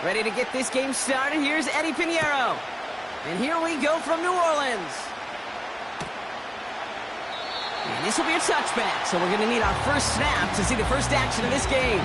Ready to get this game started. Here's Eddie Pinheiro. And here we go from New Orleans. And this will be a touchback, so we're going to need our first snap to see the first action of this game.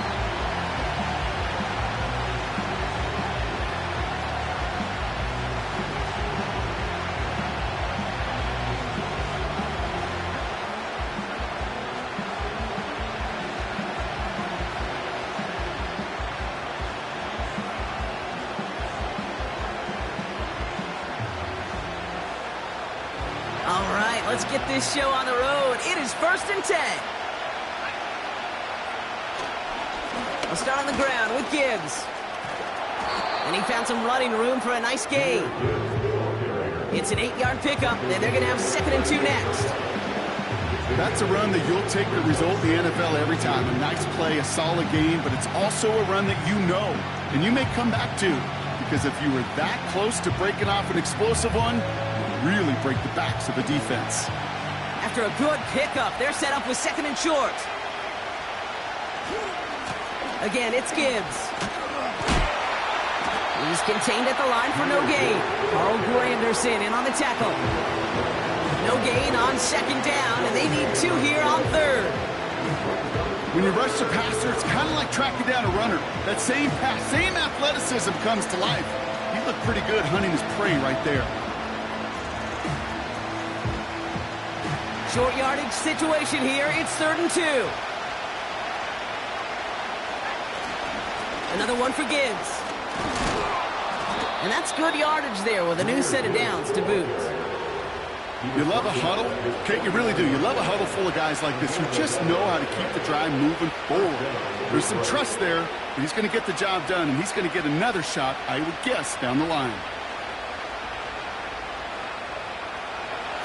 All right, let's get this show on the road. It is 1st and 10. We'll start on the ground with Gibbs. And he found some running room for a nice gain. It's an 8-yard pickup, and they're going to have 2nd and 2 next. That's a run that you'll take the result in the NFL every time. A nice play, a solid game, but it's also a run that you know, and you may come back to. Because if you were that close to breaking off an explosive one, really break the backs of the defense. After a good pickup, they're set up with 2nd and short. Again, it's Gibbs. He's contained at the line for no gain. Carl Granderson in on the tackle. No gain on 2nd down, and they need 2 here on 3rd. When you rush the passer, it's kind of like tracking down a runner. That same pass, same athleticism comes to life. He looked pretty good hunting his prey right there. Short yardage situation here. It's 3rd and 2. Another one for Gibbs. And that's good yardage there with a new set of downs to boot. You love a huddle? Okay, you really do. You love a huddle full of guys like this who just know how to keep the drive moving forward. There's some trust there, but he's going to get the job done, and he's going to get another shot, I would guess, down the line.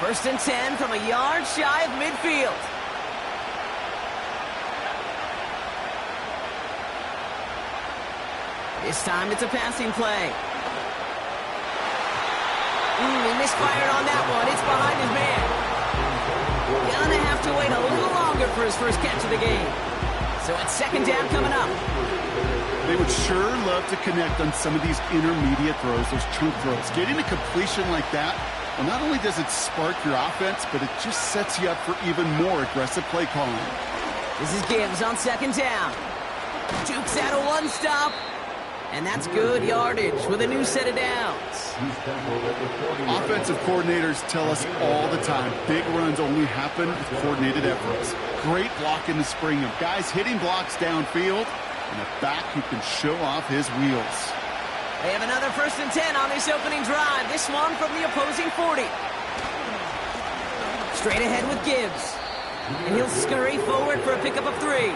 1st and 10 from a yard shy of midfield. This time it's a passing play. He misfired on that one. It's behind his man. Gonna have to wait a little longer for his first catch of the game. So it's 2nd down coming up. They would sure love to connect on some of these intermediate throws, those chunk throws. Getting a completion like that, well, not only does it spark your offense, but it just sets you up for even more aggressive play calling. This is Gibbs on 2nd down. Jukes out a one-stop. And that's good yardage with a new set of downs. Offensive coordinators tell us all the time, big runs only happen with coordinated efforts. Great block in the spring of guys hitting blocks downfield, and a back who can show off his wheels. They have another 1st and 10 on this opening drive. This one from the opposing 40. Straight ahead with Gibbs. And he'll scurry forward for a pickup of 3.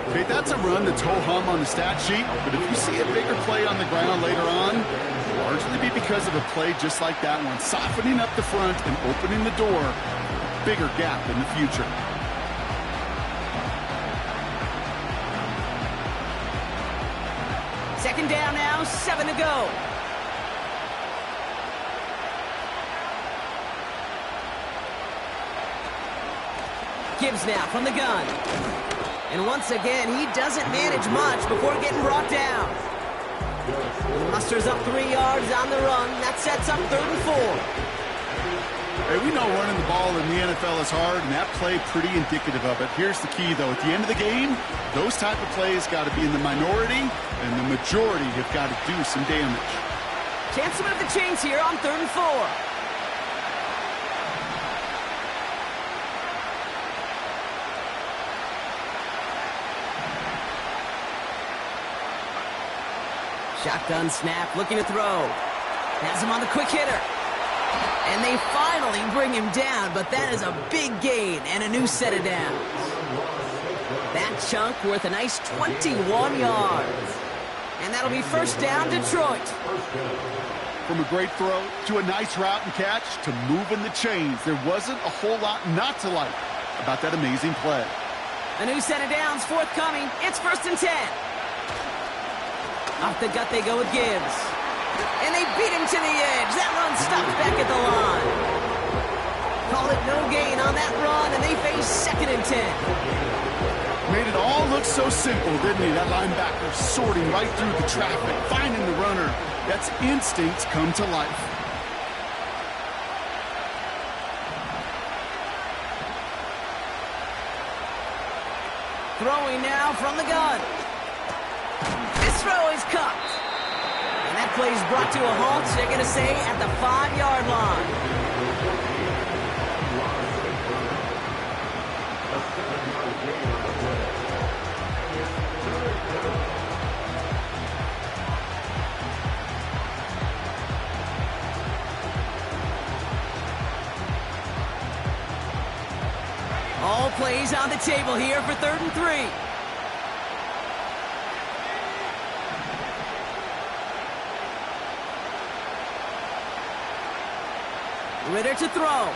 Okay, that's a run that's ho-hum on the stat sheet, but if you see a bigger play on the ground later on, it'll largely be because of a play just like that one, softening up the front and opening the door for a bigger gap in the future. Second down now, 7 to go. Gibbs now from the gun. And once again, he doesn't manage much before getting brought down. He musters up 3 yards on the run. That sets up 3rd and 4. Hey, we know running the ball in the NFL is hard, and that play pretty indicative of it. Here's the key, though. At the end of the game, those type of plays got to be in the minority, and the majority have got to do some damage. Chance to move the chains here on 3rd and 4. Shotgun snap, looking to throw. Has him on the quick hitter. And they finally bring him down, but that is a big gain and a new set of downs. That chunk worth a nice 21 yards. And that'll be 1st down, Detroit. From a great throw to a nice route and catch to moving the chains, there wasn't a whole lot not to like about that amazing play. A new set of downs forthcoming. It's 1st and 10. Off the gut they go with Gibbs. And they beat him to the edge. That run stops back at the line. Call it no gain on that run, and they face 2nd and 10. Made it all look so simple, didn't he? That linebacker sorting right through the traffic, finding the runner. That's instincts come to life. Throwing now from the gun. This throw is caught. And that play is brought to a halt, they're going to say, at the 5-yard line. All plays on the table here for 3rd and 3. Ritter to throw.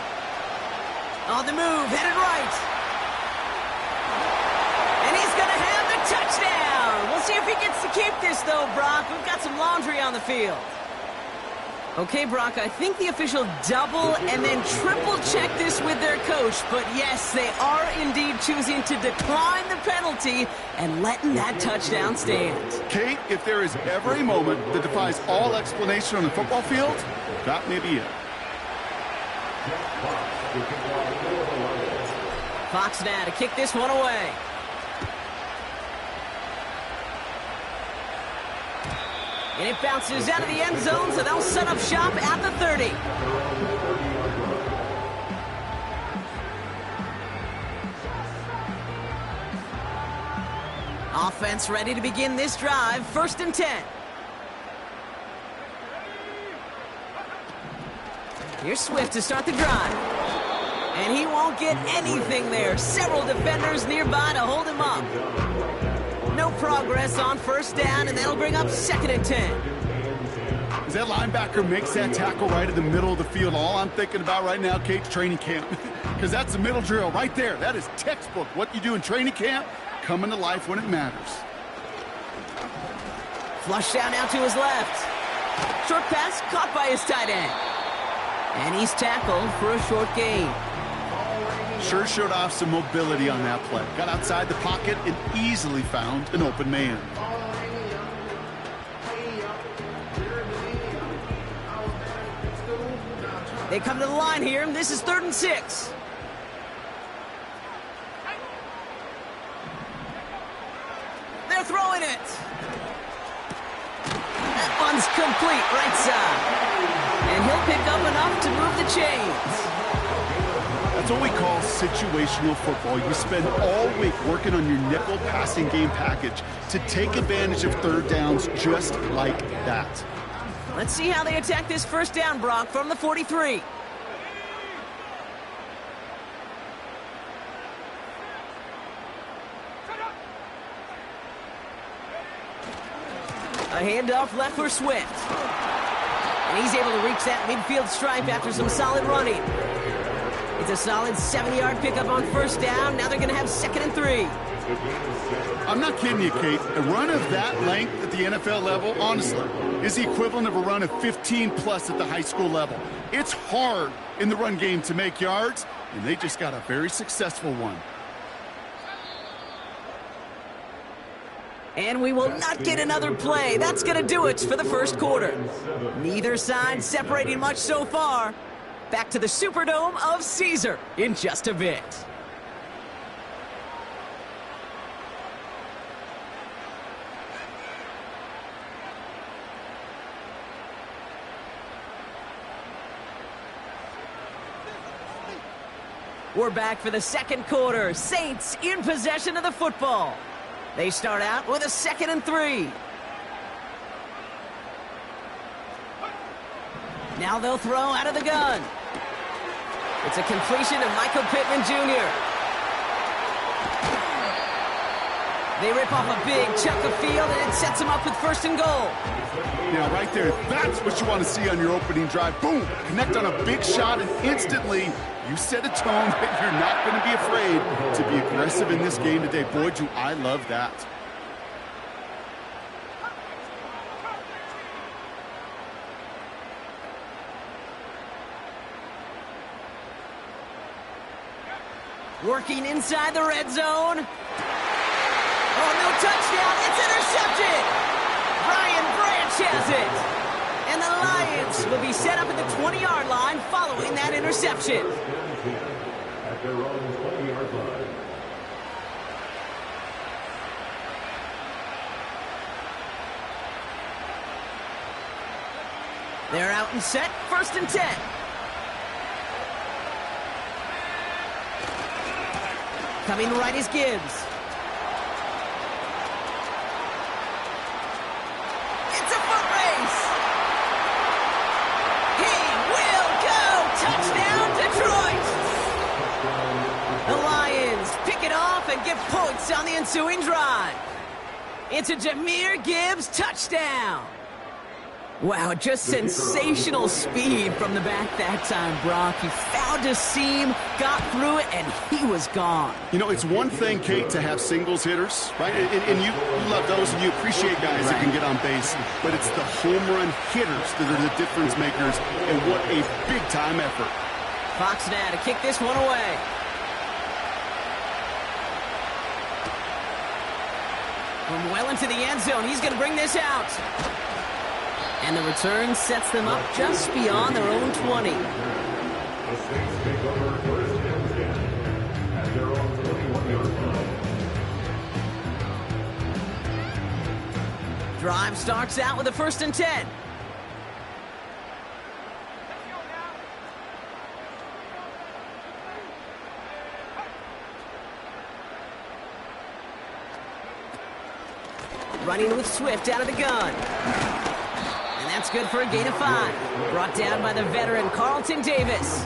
On the move, headed right. And he's going to have the touchdown. We'll see if he gets to keep this, though, Brock. We've got some laundry on the field. Okay, Brock, I think the official double and then triple check this with their coach. But yes, they are indeed choosing to decline the penalty and letting that touchdown stand. Kate, if there is ever a moment that defies all explanation on the football field, that may be it. Fox now to kick this one away. And it bounces out of the end zone, so they'll set up shop at the 30. Offense ready to begin this drive. 1st and 10. Here's Swift to start the drive. And he won't get anything there. Several defenders nearby to hold him up. No progress on 1st down, and that'll bring up 2nd and 10. As that linebacker makes that tackle right in the middle of the field, all I'm thinking about right now, Kate's training camp. Because that's the middle drill right there. That is textbook. What you do in training camp, coming to life when it matters. Flush down now to his left. Short pass caught by his tight end. And he's tackled for a short gain. Sure showed off some mobility on that play. Got outside the pocket and easily found an open man. They come to the line here, and this is 3rd and 6. They're throwing it. That one's complete, right side. And he'll pick up enough to move the chains. That's what we call situational football. You spend all week working on your nickel passing game package to take advantage of 3rd downs just like that. Let's see how they attack this 1st down, Brock, from the 43. A handoff left for Swift. And he's able to reach that midfield stripe after some solid running. It's a solid 7-yard pickup on 1st down. Now they're going to have 2nd and 3. I'm not kidding you, Kate. A run of that length at the NFL level, honestly, is the equivalent of a run of 15-plus at the high school level. It's hard in the run game to make yards, and they just got a very successful one. And we will not get another play. That's going to do it for the 1st quarter. Neither side separating much so far. Back to the Superdome of Caesar in just a bit. We're back for the 2nd quarter. Saints in possession of the football. They start out with a 2nd and 3. Now they'll throw out of the gun. It's a completion to Michael Pittman Jr. They rip off a big chunk of field, and it sets them up with 1st and goal. Now, right there, that's what you want to see on your opening drive. Boom! Connect on a big shot, and instantly you set a tone that you're not going to be afraid to be aggressive in this game today. Boy, do I love that. Working inside the red zone. Oh, no touchdown. It's intercepted. Brian Branch has it. And the Lions will be set up at the 20-yard line following that interception. At their own 20-yard line. They're out and set. 1st and 10. Coming right is Gibbs. It's a foot race. He will go. Touchdown, Detroit. The Lions pick it off and get points on the ensuing drive. It's a Jahmyr Gibbs touchdown. Wow, just sensational speed from the back that time, Brock. He found a seam, got through it, and he was gone. You know, it's one thing, Kate, to have singles hitters, right? And you love those, and you appreciate guys that can get on base. But it's the home run hitters that are the difference makers, and what a big-time effort. Fox now to kick this one away. From well into the end zone, he's going to bring this out. And the return sets them up just beyond their own 20. The Saints take over 1st and 10 at their own 21-yard line. Drive starts out with a 1st and 10. Running with Swift out of the gun. And that's good for a gain of 5. Brought down by the veteran Carlton Davis.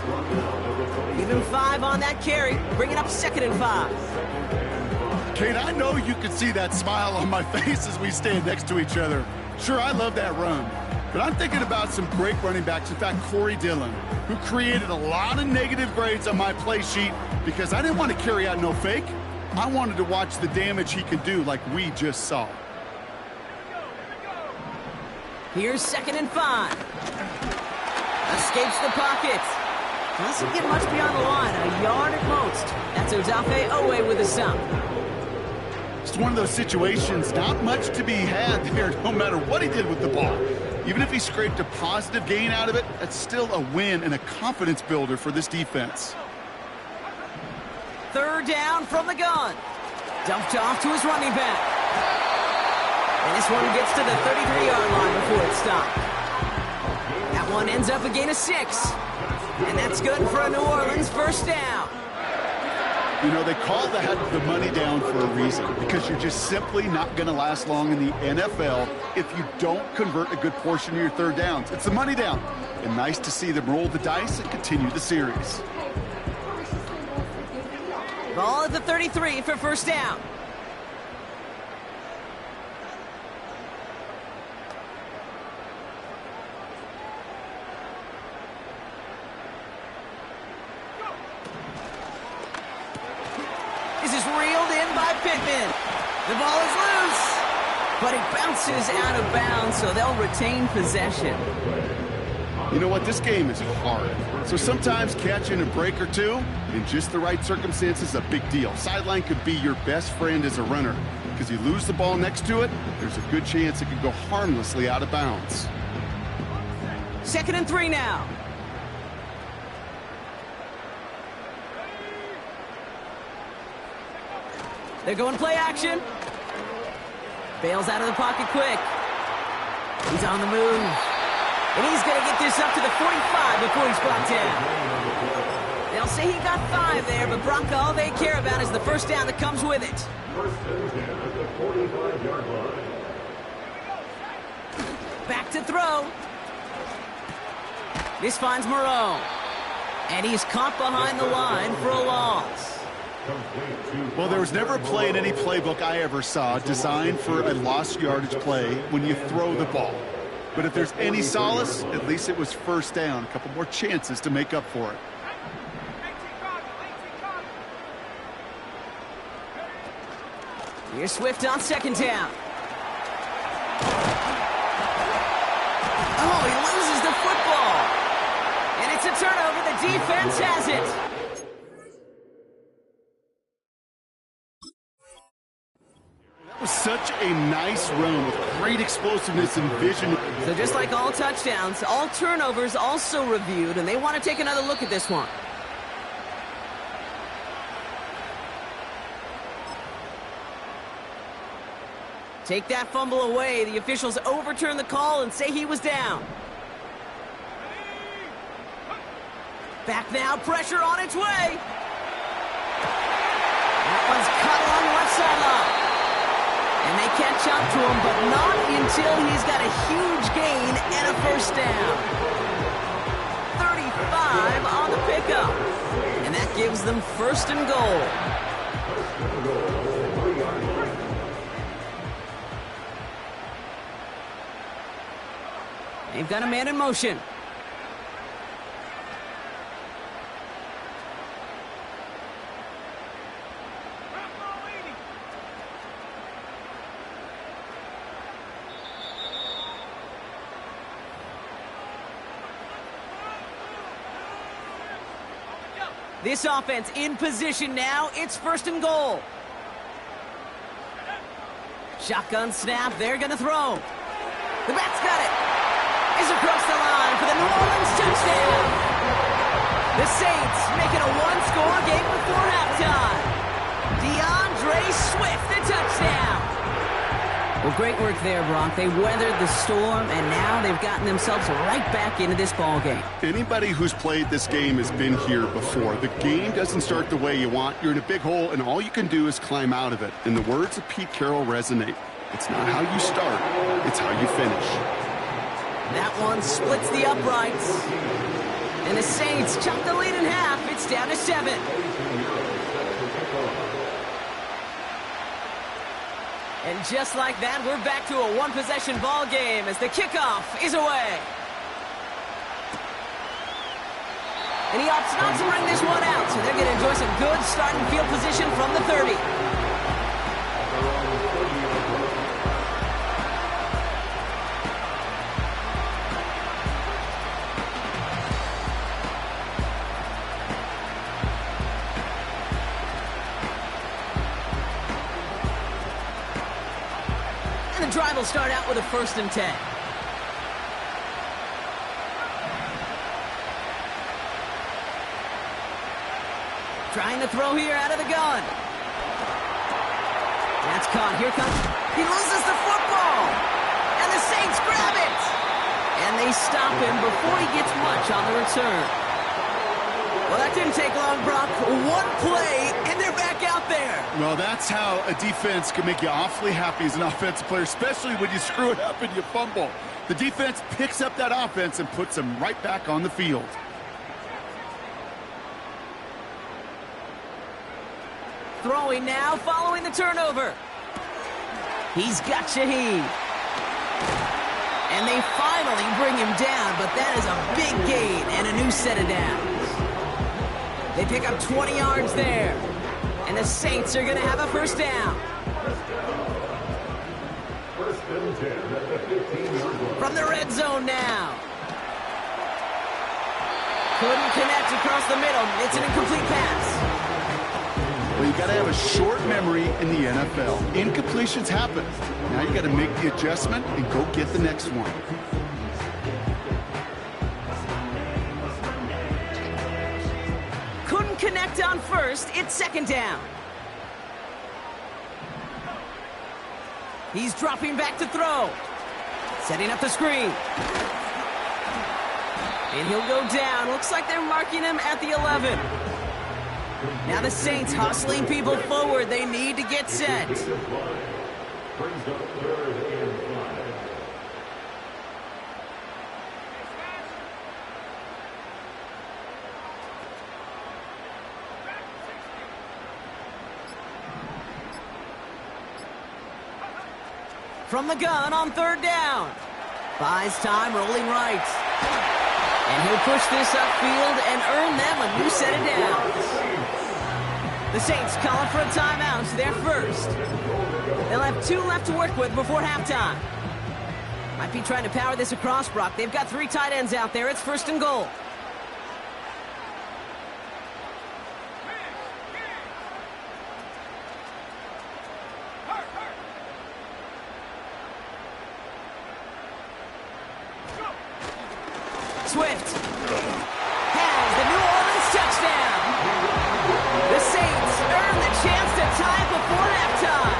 Even 5 on that carry. Bring it up 2nd and 5. Kate, I know you can see that smile on my face as we stand next to each other. Sure, I love that run. But I'm thinking about some great running backs. In fact, Corey Dillon, who created a lot of negative grades on my play sheet because I didn't want to carry out no fake. I wanted to watch the damage he can do like we just saw. Here's 2nd and 5. Escapes the pocket. Doesn't get much beyond the line. A yard at most. That's Odafe Owe with a stop. It's one of those situations, not much to be had there, no matter what he did with the ball. Even if he scraped a positive gain out of it, that's still a win and a confidence builder for this defense. 3rd down from the gun. Dumped off to his running back. And this one gets to the 33-yard line before it stopped. That one ends up a gain of 6. And that's good for a New Orleans 1st down. You know, they call that the money down for a reason, because you're just simply not going to last long in the NFL if you don't convert a good portion of your 3rd downs. It's the money down. And nice to see them roll the dice and continue the series. Ball at the 33 for 1st down. This is reeled in by Pittman. The ball is loose, but it bounces out of bounds, so they'll retain possession. You know what? This game is hard. So sometimes catching a break or two in just the right circumstances is a big deal. Sideline could be your best friend as a runner, because you lose the ball next to it, there's a good chance it could go harmlessly out of bounds. 2nd and 3 now. They're going play action. Bails out of the pocket quick. He's on the move. And he's going to get this up to the 45 before he's brought down. They'll say he got 5 there, but Brock, all they care about is the 1st down that comes with it. 1st and 10 at the 45-yard line. Back to throw. This finds Moreau. And he's caught behind the line for a loss. Well, there was never a play in any playbook I ever saw designed for a lost yardage play when you throw the ball. But if there's any solace, at least it was 1st down. A couple more chances to make up for it. Here's Swift on 2nd down. Oh, he loses the football. And it's a turnover. The defense has it. Such a nice run with great explosiveness and vision. So just like all touchdowns, all turnovers also reviewed, and they want to take another look at this one. Take that fumble away. The officials overturn the call and say he was down. Back now, pressure on its way. That one's cut along the left sideline. And they catch up to him, but not until he's got a huge gain and a first down. 35 on the pickup. And that gives them first and goal. They've got a man in motion. This offense in position now. It's first and goal. Shotgun snap. They're going to throw. The back's got it. Is across the line for the New Orleans touchdown. The Saints make it a one-score game before halftime. DeAndre Swift, the touchdown. Well, great work there, Brock. They weathered the storm, and now they've gotten themselves right back into this ball game. Anybody who's played this game has been here before. The game doesn't start the way you want. You're in a big hole, and all you can do is climb out of it. And the words of Pete Carroll resonate. It's not how you start, it's how you finish. That one splits the uprights. And the Saints chop the lead in half. It's down to 7. And just like that, we're back to a one-possession ball game as the kickoff is away. And he opts not to bring this one out, so they're going to enjoy some good starting field position from the 30. The drive will start out with a 1st and 10. Trying to throw here out of the gun. That's caught. Here comes. He loses the football. And the Saints grab it. And they stop him before he gets much on the return. Well, that didn't take long, Brock. One play, and they're back out there. Well, that's how a defense can make you awfully happy as an offensive player, especially when you screw it up and you fumble. The defense picks up that offense and puts them right back on the field. Throwing now, following the turnover. He's got Shaheed. And they finally bring him down, but that is a big gain and a new set of downs. They pick up 20 yards there. And the Saints are going to have a first down. From the red zone now. Couldn't connect across the middle. It's an incomplete pass. Well, you got to have a short memory in the NFL. Incompletions happen. Now you got to make the adjustment and go get the next one. Connect on first. It's 2nd down. He's dropping back to throw. Setting up the screen. And he'll go down. Looks like they're marking him at the 11. Now the Saints hustling people forward. They need to get set. From the gun on 3rd down. Buys time, rolling right. And he'll push this upfield and earn them a new set of downs. The Saints calling for a timeout. They're first. They'll have 2 left to work with before halftime. Might be trying to power this across, Brock. They've got 3 tight ends out there. It's 1st and goal. Swift has the New Orleans touchdown. The Saints earn the chance to tie before halftime.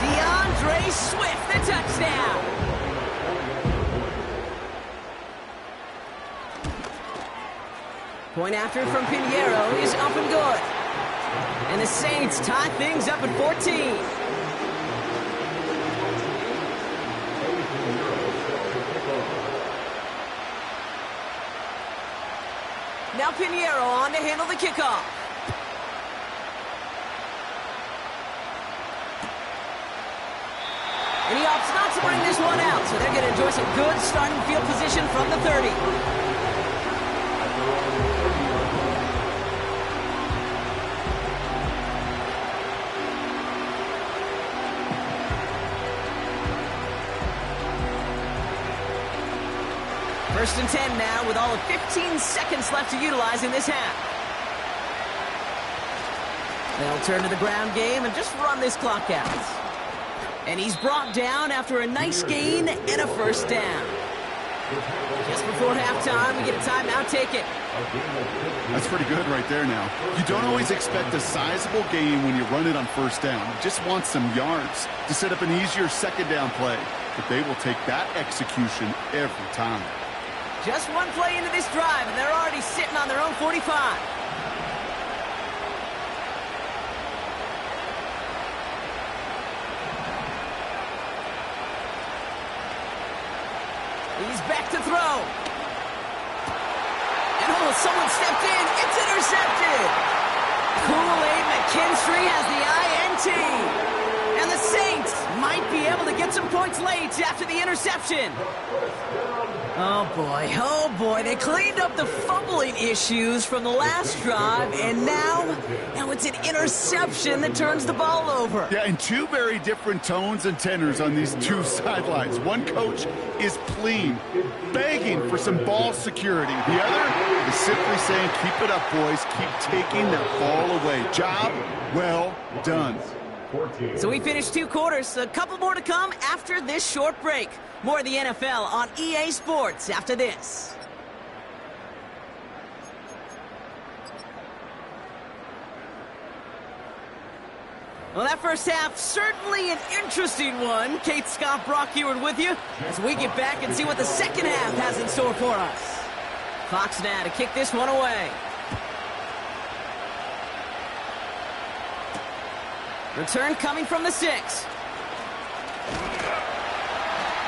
DeAndre Swift, the touchdown. Point after from Pinheiro is up and good. And the Saints tie things up at 14. Now Pinheiro on to handle the kickoff. And he opts not to bring this one out, so they're going to enjoy some good starting field position from the 30. First and 10 now with all of 15 seconds left to utilize in this half. They'll turn to the ground game and just run this clock out. And he's brought down after a nice gain and a first down. Just before halftime, we get a timeout. Take it. That's pretty good right there now. You don't always expect a sizable gain when you run it on first down. You just want some yards to set up an easier second down play. But they will take that execution every time. Just one play into this drive, and they're already sitting on their own 45. He's back to throw. And oh, someone stepped in. It's intercepted. Kool-Aid McKinstry has the INT. And the Saints might be able to get some points late after the interception. Oh boy, they cleaned up the fumbling issues from the last drive, and now it's an interception that turns the ball over. Yeah, and two very different tones and tenors on these two sidelines. One coach is pleading, begging for some ball security. The other is simply saying, keep it up, boys. Keep taking that ball away. Job well done. So we finished 2 quarters. A couple more to come after this short break. More of the NFL on EA Sports after this. Well, that first half, certainly an interesting one. Kate Scott, Brock Heward with you as we get back and see what the second half has in store for us. Fox now to kick this one away. Return coming from the 6.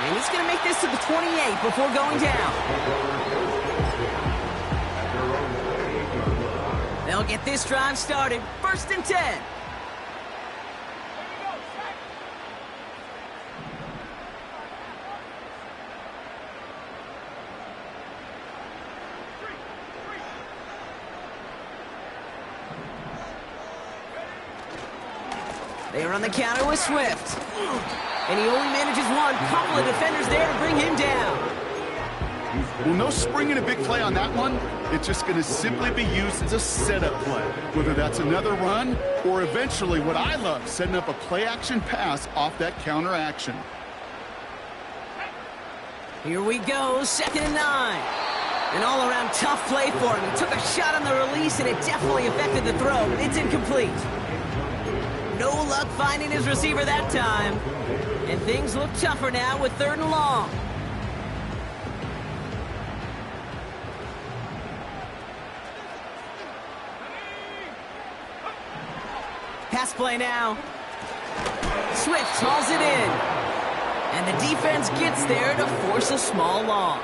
And he's going to make this to the 28 before going down. They'll get this drive started. First and 10. They are on the counter with Swift. And he only manages one. Couple of defenders there to bring him down. Well, no springing a big play on that one. It's just going to simply be used as a setup play. Whether that's another run or eventually what I love, setting up a play-action pass off that counter action. Here we go, 2nd and 9. An all-around tough play for him. He took a shot on the release, and it definitely affected the throw, but it's incomplete. No luck finding his receiver that time. And things look tougher now with 3rd and long. Pass play now. Swift hauls it in. And the defense gets there to force a small loss.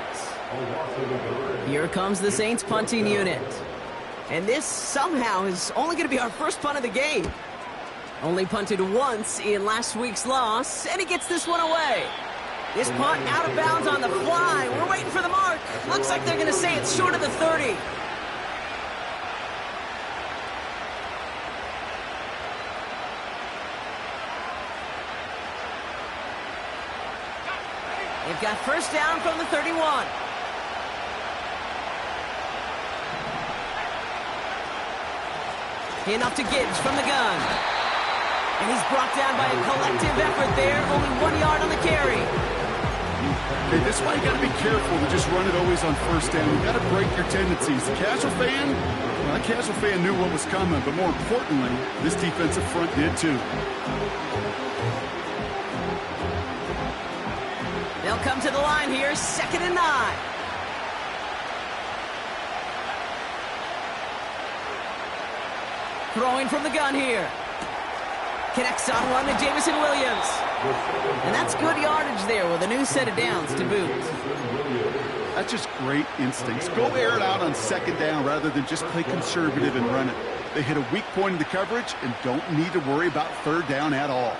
Here comes the Saints punting unit. And this somehow is only going to be our first punt of the game. Only punted once in last week's loss, and he gets this one away. This punt out of bounds on the fly. We're waiting for the mark. Looks like they're going to say it's short of the 30. They've got first down from the 31. Handoff to Gibbs from the gun. And he's brought down by a collective effort there. Only 1 yard on the carry. Hey, this is why you got to be careful to just run it always on first down. You got to break your tendencies. The casual fan, well, that casual fan knew what was coming, but more importantly, this defensive front did too. They'll come to the line here, 2nd and 9. Throwing from the gun here. Connects on one to Jamison Williams. And that's good yardage there with a new set of downs to boot. That's just great instincts. Go air it out on 2nd down rather than just play conservative and run it. They hit a weak point in the coverage and don't need to worry about 3rd down at all.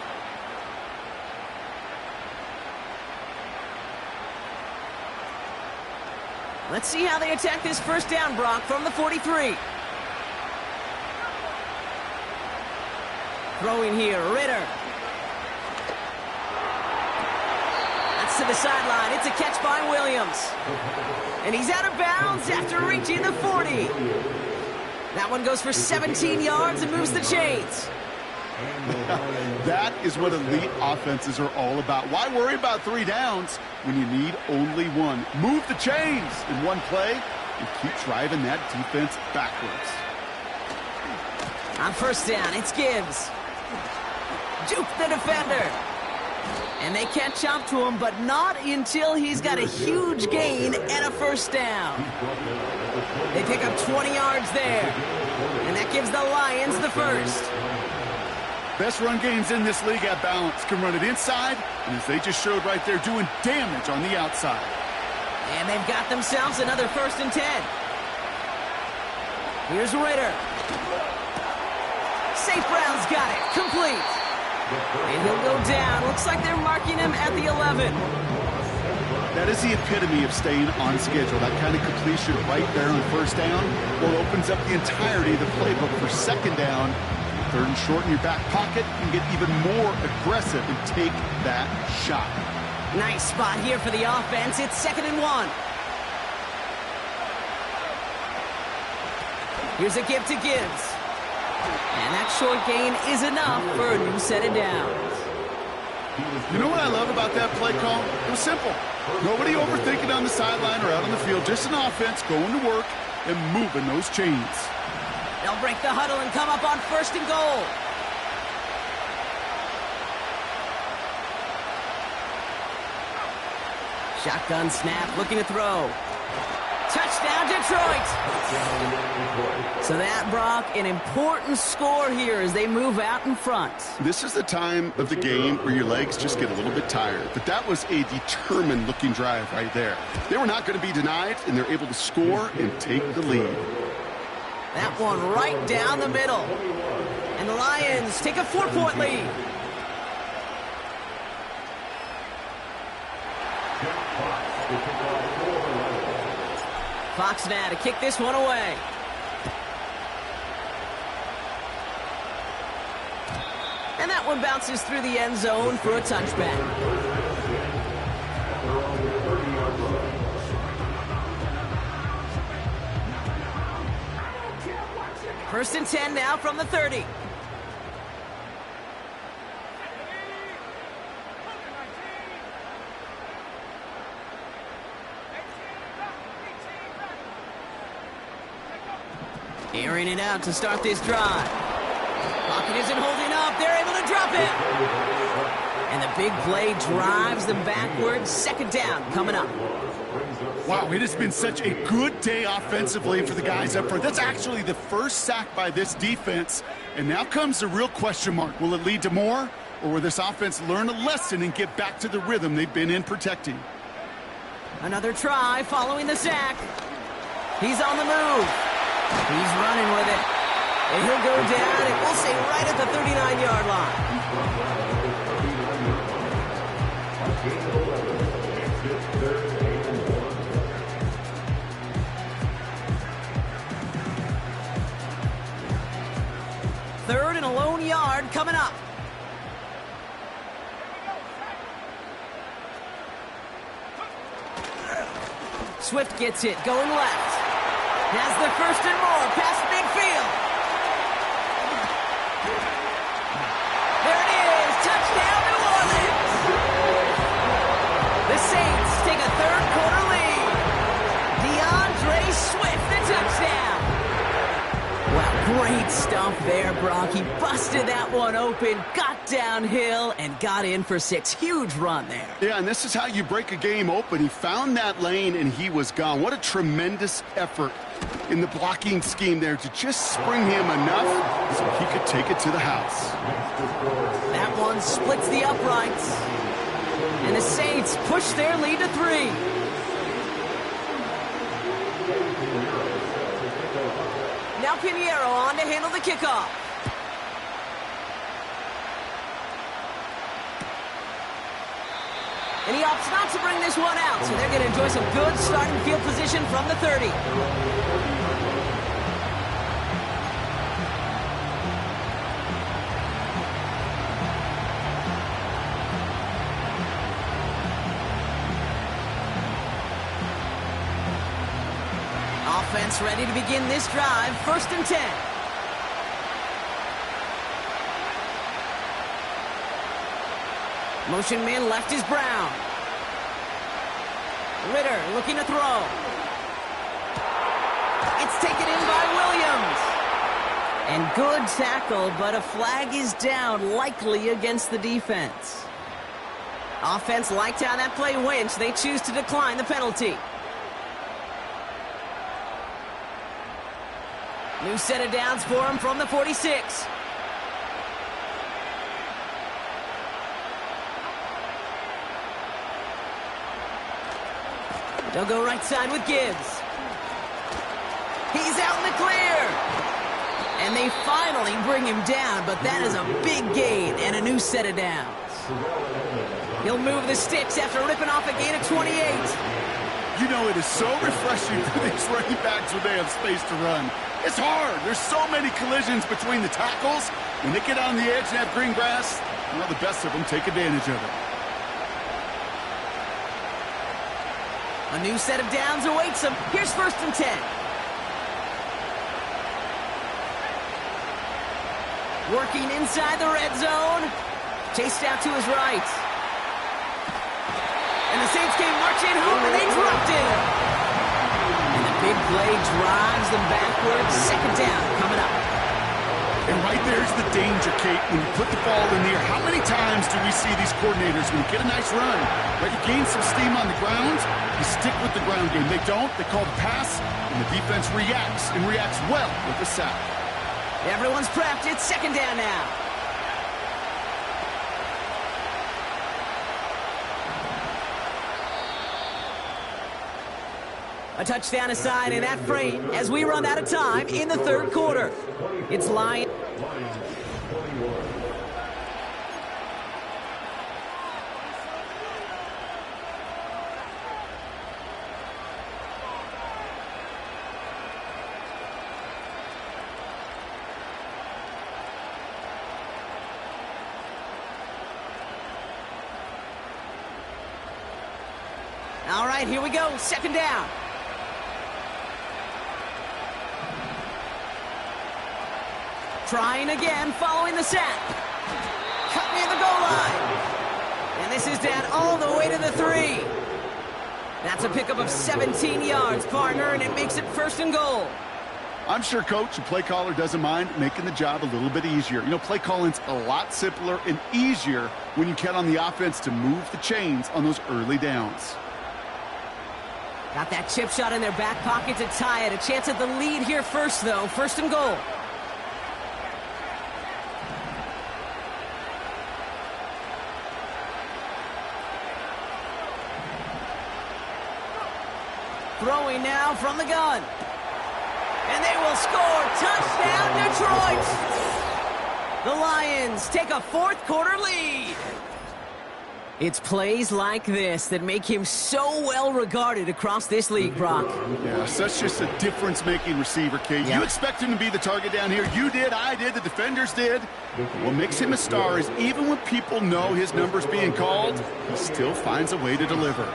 Let's see how they attack this 1st down, Brock, from the 43. Throwing here, Ritter. That's to the sideline. It's a catch by Williams. And he's out of bounds after reaching the 40. That one goes for 17 yards and moves the chains. That is what elite offenses are all about. Why worry about 3 downs when you need only 1? Move the chains in one play and keep driving that defense backwards. On 1st down, it's Gibbs. Juke the defender. And they catch up to him, but not until he's got a huge gain and a 1st down. They pick up 20 yards there. And that gives the Lions the 1st. Best run games in this league at balance. Can run it inside, and as they just showed right there, doing damage on the outside. And they've got themselves another 1st and 10. Here's Ritter. St. Brown's got it. Complete. And he'll go down. Looks like they're marking him at the 11. That is the epitome of staying on schedule. That kind of completion right there on 1st down, well, opens up the entirety of the playbook for 2nd down. 3rd and short in your back pocket, and get even more aggressive and take that shot. Nice spot here for the offense. It's 2nd and 1. Here's a give to Gibbs. And that short gain is enough for a new set of downs. You know what I love about that play call? It was simple. Nobody overthinking on the sideline or out on the field. Just an offense going to work and moving those chains. They'll break the huddle and come up on 1st and goal. Shotgun snap, looking to throw. Touchdown, Detroit! So that, Brock, an important score here as they move out in front. This is the time of the game where your legs just get a little bit tired. But that was a determined-looking drive right there. They were not going to be denied, and they're able to score and take the lead. That one right down the middle. And the Lions take a 4-point lead. Fox now to kick this one away. And that one bounces through the end zone for a touchback. First and 10 now from the 30. Airing it out to start this drive. Pocket isn't holding up. They're able to drop it. And the big play drives them backwards. 2nd down coming up. Wow, it has been such a good day offensively for the guys up front. That's actually the first sack by this defense. And now comes the real question mark. Will it lead to more? Or will this offense learn a lesson and get back to the rhythm they've been in protecting? Another try following the sack. He's on the move. He's running with it. And he'll go down, and we'll say right at the 39-yard line. Third and a lone yard coming up. Swift gets it, going left. Has the 1st and more, past midfield. There it is, touchdown New Orleans. The Saints take a Great stuff there, Brock. He busted that one open, got downhill, and got in for 6. Huge run there. Yeah, and this is how you break a game open. He found that lane, and he was gone. What a tremendous effort in the blocking scheme there to just spring him enough so he could take it to the house. That one splits the uprights. And the Saints push their lead to 3. Now Pinheiro on to handle the kickoff. And he opts not to bring this one out, so they're going to enjoy some good starting field position from the 30. Offense ready to begin this drive. 1st and 10. Motion man left is Brown. Ritter looking to throw. It's taken in by Williams. And good tackle, but a flag is down, likely against the defense. Offense liked how that play went, so they choose to decline the penalty. New set of downs for him from the 46. They'll go right side with Gibbs. He's out in the clear. And they finally bring him down, but that is a big gain and a new set of downs. He'll move the sticks after ripping off a gain of 28. You know, it is so refreshing for these running backs when they have space to run. It's hard. There's so many collisions between the tackles. When they get on the edge and have green grass, you know, the best of them take advantage of it. A new set of downs awaits him. Here's 1st and 10. Working inside the red zone. Chased out to his right. And the Saints came marching home, and they dropped it. And the big play drives them backwards. 2nd down coming up. And right there's the danger, Kate, when you put the ball in the air. How many times do we see these coordinators, when you get a nice run, right, you gain some steam on the ground, you stick with the ground game. They don't, they call the pass, and the defense reacts, and reacts well with the sack. Everyone's prepped. It's 2nd down now. A touchdown aside in that frame as we run out of time in the 3rd quarter. It's Lions. All right, here we go. 2nd down. Trying again, following the sack. Cut near the goal line. And this is down all the way to the 3. That's a pickup of 17 yards, partner, and it makes it 1st and goal. I'm sure coach and play caller doesn't mind making the job a little bit easier. You know, play calling's a lot simpler and easier when you count on the offense to move the chains on those early downs. Got that chip shot in their back pocket to tie it. A chance at the lead here first, though. 1st and goal. Throwing now from the gun. And they will score. Touchdown, Detroit. The Lions take a 4th quarter lead. It's plays like this that make him so well regarded across this league, Brock. Yeah, such just a difference-making receiver, Kate. Yeah. You expect him to be the target down here. You did, I did, the defenders did. What makes him a star is even when people know his number's being called, he still finds a way to deliver.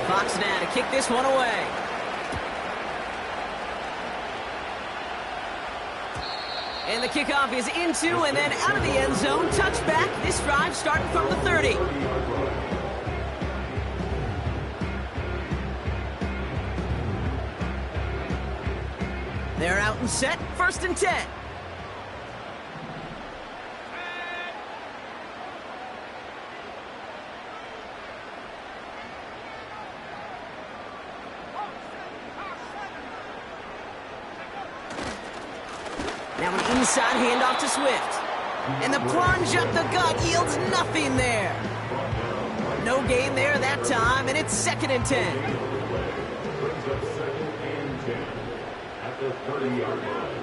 Fox now to kick this one away. And the kickoff is into and then out of the end zone. Touchback. This drive starting from the 30. They're out and set, 1st and 10. Now an inside handoff to Swift. And the plunge up the gut yields nothing there. No gain there that time, and it's 2nd and 10. Brings up 2nd and 10 at the 30-yard line.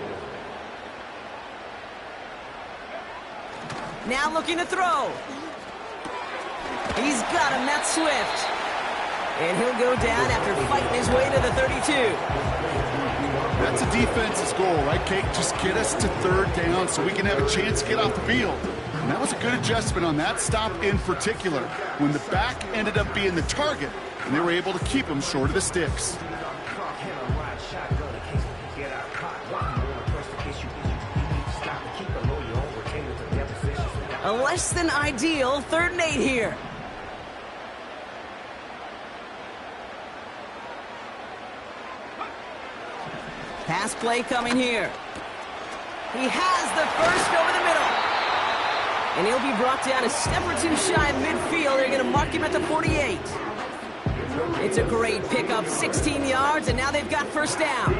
Now looking to throw. He's got him, that's Swift. And he'll go down after fighting his way to the 32. That's a defense's goal, right, Kate? Just get us to 3rd down so we can have a chance to get off the field. And that was a good adjustment on that stop in particular, when the back ended up being the target, and they were able to keep him short of the sticks. A less than ideal 3rd and 8 here. Pass play coming here. He has the first over the middle. And he'll be brought down a step or two shy of midfield. They're going to mark him at the 48. It's a great pickup, 16 yards, and now they've got 1st down.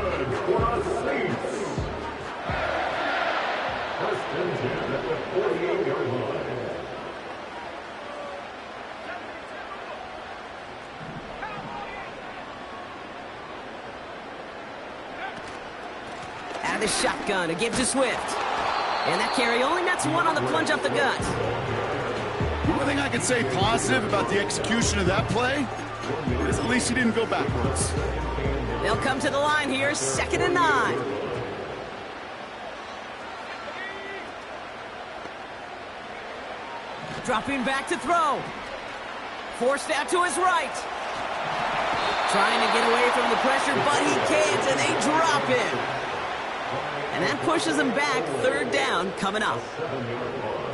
Out of the shotgun, a give to Swift. And that carry only nets 1 on the plunge up the gut. The only thing I can say positive about the execution of that play is at least he didn't go backwards. They'll come to the line here, 2nd and 9. Dropping back to throw. Forced out to his right. Trying to get away from the pressure, but he can't, and they drop him. And that pushes them back, 3rd down coming up.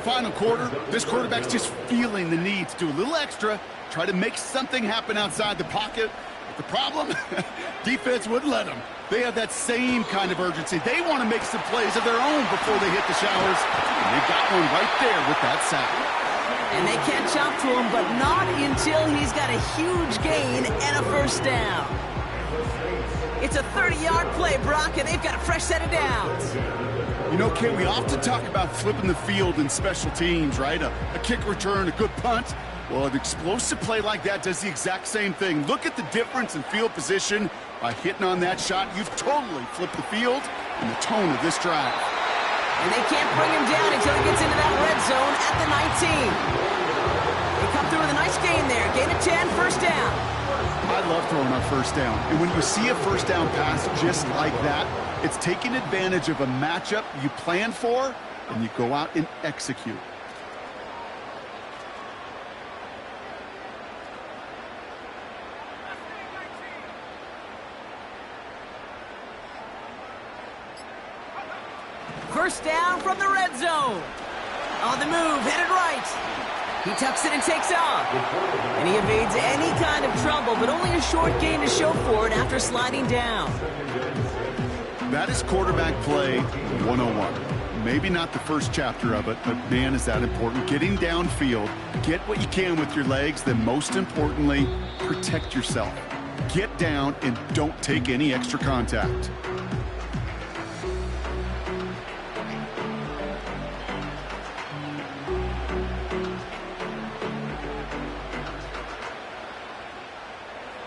Final quarter, this quarterback's just feeling the need to do a little extra, try to make something happen outside the pocket. But the problem, defense wouldn't let them. They have that same kind of urgency. They want to make some plays of their own before they hit the showers. And they got one right there with that sack. And they catch up to him, but not until he's got a huge gain and a 1st down. It's a 30-yard play, Brock, and they've got a fresh set of downs. You know, Kate, we often talk about flipping the field in special teams, right? A kick return, a good punt. Well, an explosive play like that does the exact same thing. Look at the difference in field position. By hitting on that shot, you've totally flipped the field and the tone of this drive. And they can't bring him down until he gets into that red zone at the 19. They come through with a nice gain there. Gain of 10, 1st down. I love throwing on 1st down. And when you see a 1st down pass just like that, it's taking advantage of a matchup you plan for, and you go out and execute. First down from the red zone. On the move, headed right. He tucks it and takes off. And he evades any kind of trouble, but only a short gain to show for it after sliding down. That is quarterback play 101. Maybe not the first chapter of it, but man, is that important. Getting downfield, get what you can with your legs, then most importantly, protect yourself. Get down and don't take any extra contact.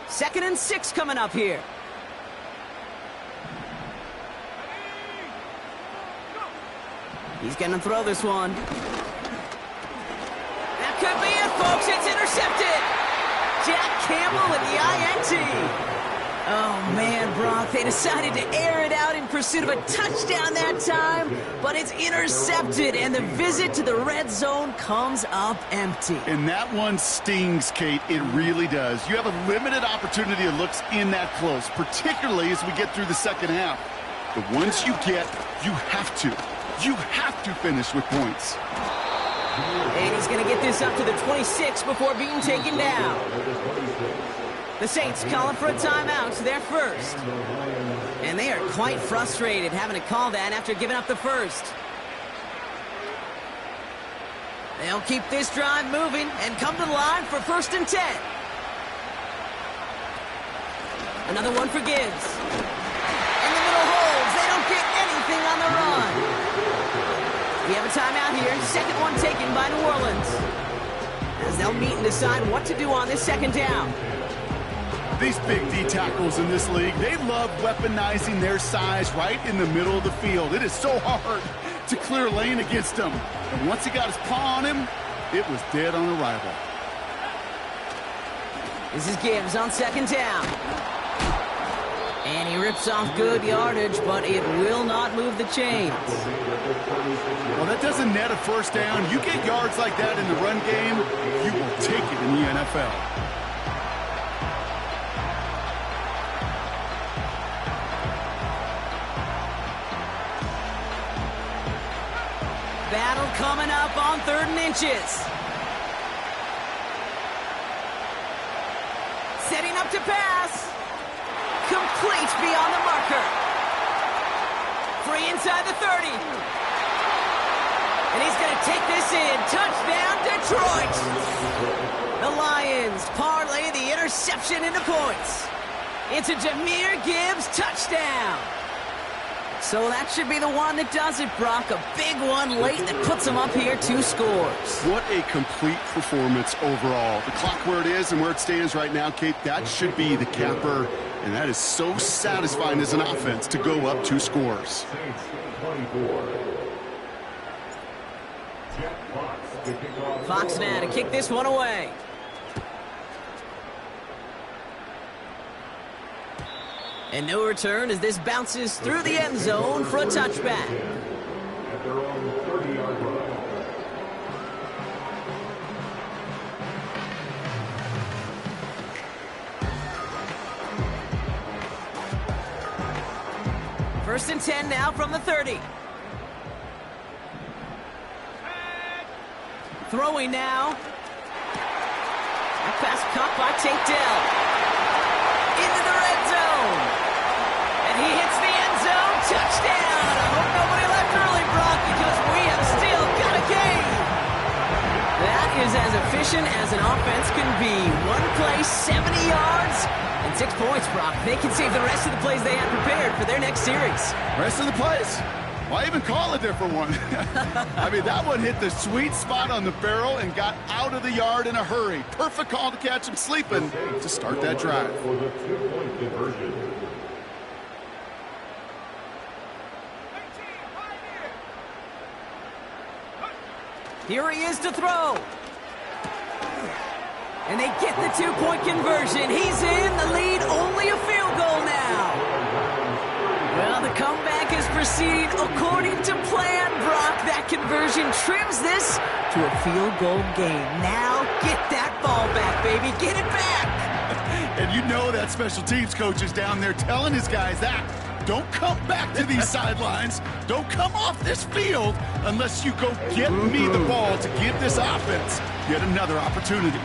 Second and 6 coming up here. He's going to throw this one. That could be it, folks. It's intercepted. Jack Campbell with the INT. Oh, man, Brock, they decided to air it out in pursuit of a touchdown that time, but it's intercepted, and the visit to the red zone comes up empty. And that one stings, Kate. It really does. You have a limited opportunity that looks in that close, particularly as we get through the second half. But once you get, you have to finish with points. And he's going to get this up to the 26 before being taken down. The Saints calling for a timeout, their first. And And they are quite frustrated having to call that after giving up the first. They'll keep this drive moving and come to the line for 1st and 10. Another one for Gibbs. And the middle holds. They don't get anything on the run. We have a timeout here. 2nd one taken by New Orleans, as they'll meet and decide what to do on this 2nd down. These big D tackles in this league, they love weaponizing their size right in the middle of the field. It is so hard to clear lane against him. And once he got his paw on him, it was dead on arrival. This is Gibbs on 2nd down. And he rips off good yardage, but it will not move the chains. Well, that doesn't net a 1st down. You get yards like that in the run game, you will take it in the NFL. Battle coming up on 3rd and inches. Setting up to pass. Complete beyond the marker. Free inside the 30. And he's going to take this in. Touchdown, Detroit. The Lions parlay the interception into points. It's a Jahmyr Gibbs touchdown. So that should be the one that does it, Brock. A big one late that puts them up here 2 scores. What a complete performance overall. The clock where it is and where it stands right now, Kate, that should be the capper. And that is so satisfying as an offense to go up 2 scores. Fox now to kick this one away. And no return as this bounces through the end zone for a touchback. At their own 30-yard line. First and 10 now from the 30. Throwing now. That pass caught by Tate Dell. Into the red zone. And he hits the end zone. Touchdown. I hope nobody left early, Brock, because we have still got a game. That is as efficient as an offense can be. One play, 70 yards, and 6 points, Brock. They can save the rest of the plays they have prepared for their next series. Rest of the plays? Why even call a different one? I mean, that one hit the sweet spot on the barrel and got out of the yard in a hurry. Perfect call to catch him sleeping to start that drive. For the 2-point conversion. Here he is to throw. And they get the 2-point conversion. He's in the lead, only a field goal now. Well, the comeback is proceeding according to plan, Brock. That conversion trims this to a field goal game. Now get that ball back, baby. Get it back. And you know that special teams coach is down there telling his guys that. Don't come back to these sidelines. Don't come off this field unless you go get me the ball to give this offense yet another opportunity.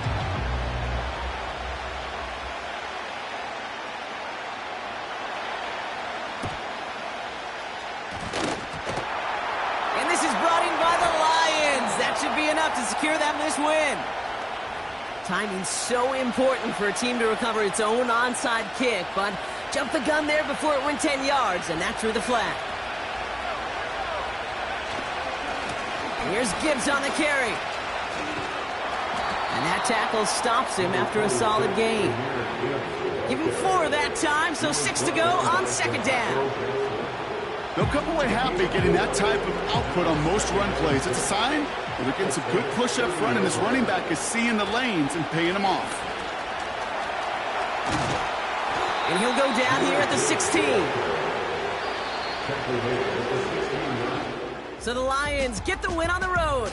And this is brought in by the Lions. That should be enough to secure them this win. Timing's so important for a team to recover its own onside kick, but jumped the gun there before it went 10 yards, and that drew the flag. Here's Gibbs on the carry. And that tackle stops him after a solid gain. Give him 4 that time, so 6 to go on 2nd down. They'll come away happy getting that type of output on most run plays. It's a sign that they're getting some good push up front, and this running back is seeing the lanes and paying them off. And he'll go down here at the 16. So the Lions get the win on the road.